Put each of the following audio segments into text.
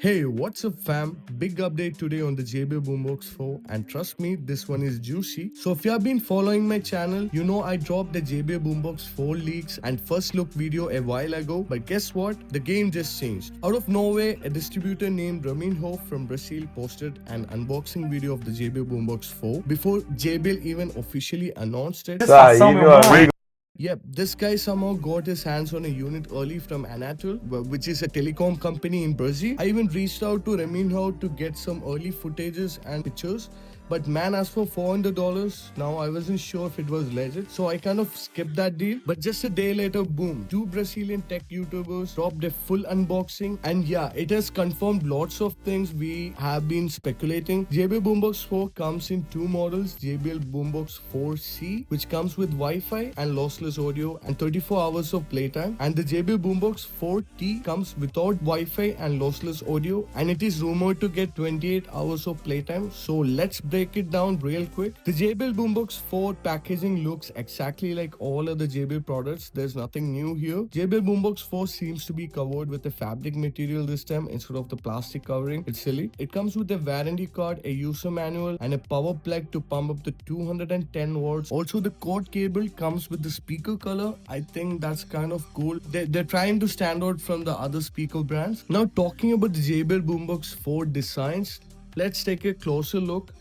Hey, what's up fam? Big update today on the JBL Boombox 4 and trust me, this one is juicy. So if you have been following my channel, you know I dropped the JBL Boombox 4 leaks and first look video a while ago, but guess what? The game just changed. Out of nowhere, a distributor named Raminho from Brazil posted an unboxing video of the JBL Boombox 4 before JBL even officially announced it. Isso aí, meu amigo. Yep, this guy somehow got his hands on a unit early from Anatel, which is a telecom company in Brazil. I even reached out to Raminho to get some early footages and pictures, but man asked for $400. Now I wasn't sure if it was legit, so I kind of skipped that deal. But just a day later, boom, two Brazilian tech YouTubers dropped a full unboxing, and yeah, it has confirmed lots of things we have been speculating. JBL Boombox 4 comes in two models: JBL Boombox 4C, which comes with Wi-Fi and lossless audio and 34 hours of playtime, and the JBL Boombox 4T comes without Wi-Fi and lossless audio, and it is rumored to get 28 hours of playtime. So let's break it down real quick. The JBL Boombox 4 packaging looks exactly like all other JBL products. There's nothing new here. JBL Boombox 4 seems to be covered with a fabric material this time instead of the plastic covering. It's silly. It comes with a warranty card, a user manual, and a power plug to pump up the 210 watts. Also, the cord cable comes with the speaker color. I think that's kind of cool. They're trying to stand out from the other speaker brands. Now, talking about the JBL Boombox 4 designs, let's take a closer look.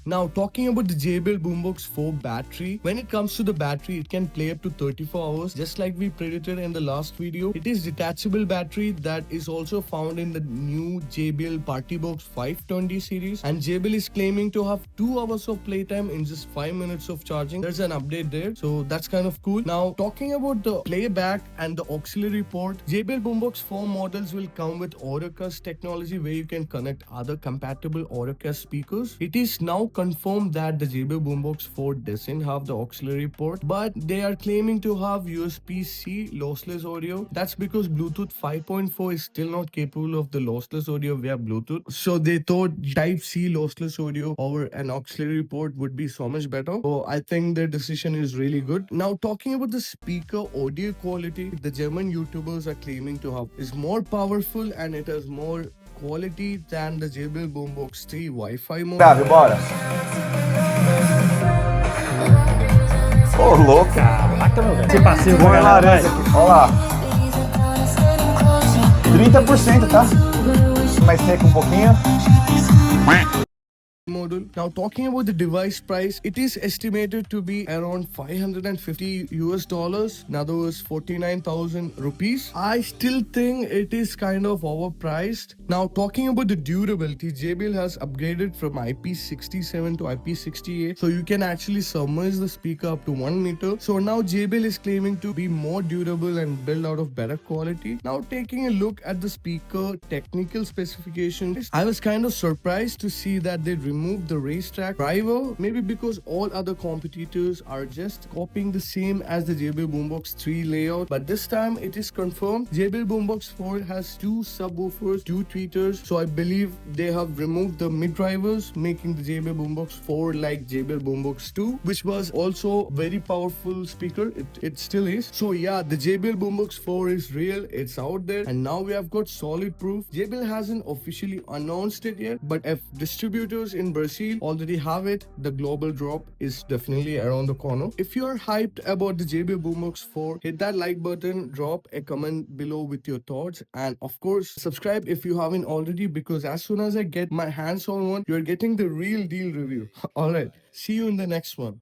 Now, talking about the JBL Boombox 4 battery, when it comes to the battery, it can play up to 34 hours, just like we predicted in the last video. It is detachable battery that is also found in the new JBL Partybox 520 series, and JBL is claiming to have 2 hours of playtime in just 5 minutes of charging. There's an update there, so that's kind of cool. Now, talking about the playback and the auxiliary port, JBL Boombox 4 models will come with AudioCast technology where you can connect other compatible AudioCast speakers. It is now confirmed that the JBL Boombox 4 doesn't have the auxiliary port, but they are claiming to have USB-C lossless audio. That's because Bluetooth 5.4 is still not capable of the lossless audio via Bluetooth. So they thought Type-C lossless audio over an auxiliary port would be so much better. So I think their decision is really good. Now, talking about the speaker audio quality, the German YouTubers are claiming to have is more powerful and it has more quality than the JBL Boombox 3 Wi-Fi mode. Grave, bora. Ô, louco. Caraca, meu velho. Esse passeio com a Cor galera, laranja vai. aqui. Ó lá. 30%, tá? Mais seco um pouquinho. Model. Now, talking about the device price, it is estimated to be around 550 US dollars. In other words, 49,000 rupees. I still think it is kind of overpriced. Now, talking about the durability, JBL has upgraded from IP67 to IP68, so you can actually submerge the speaker up to 1 meter. So now JBL is claiming to be more durable and built out of better quality. Now, taking a look at the speaker technical specifications, I was kind of surprised to see that they removed the racetrack driver, maybe because all other competitors are just copying the same as the JBL Boombox 3 layout, but this time it is confirmed JBL Boombox 4 has two subwoofers, two tweeters, so I believe they have removed the mid drivers, making the JBL Boombox 4 like JBL Boombox 2, which was also very powerful speaker. It still is. So yeah, the JBL Boombox 4 is real, it's out there, and now we have got solid proof. JBL hasn't officially announced it yet, but if distributors in Brazil already have it, the global drop is definitely around the corner. If you are hyped about the JBL Boombox 4, hit that like button, drop a comment below with your thoughts, and of course subscribe if you haven't already, because as soon as I get my hands on one, you're getting the real deal review. Alright, see you in the next one.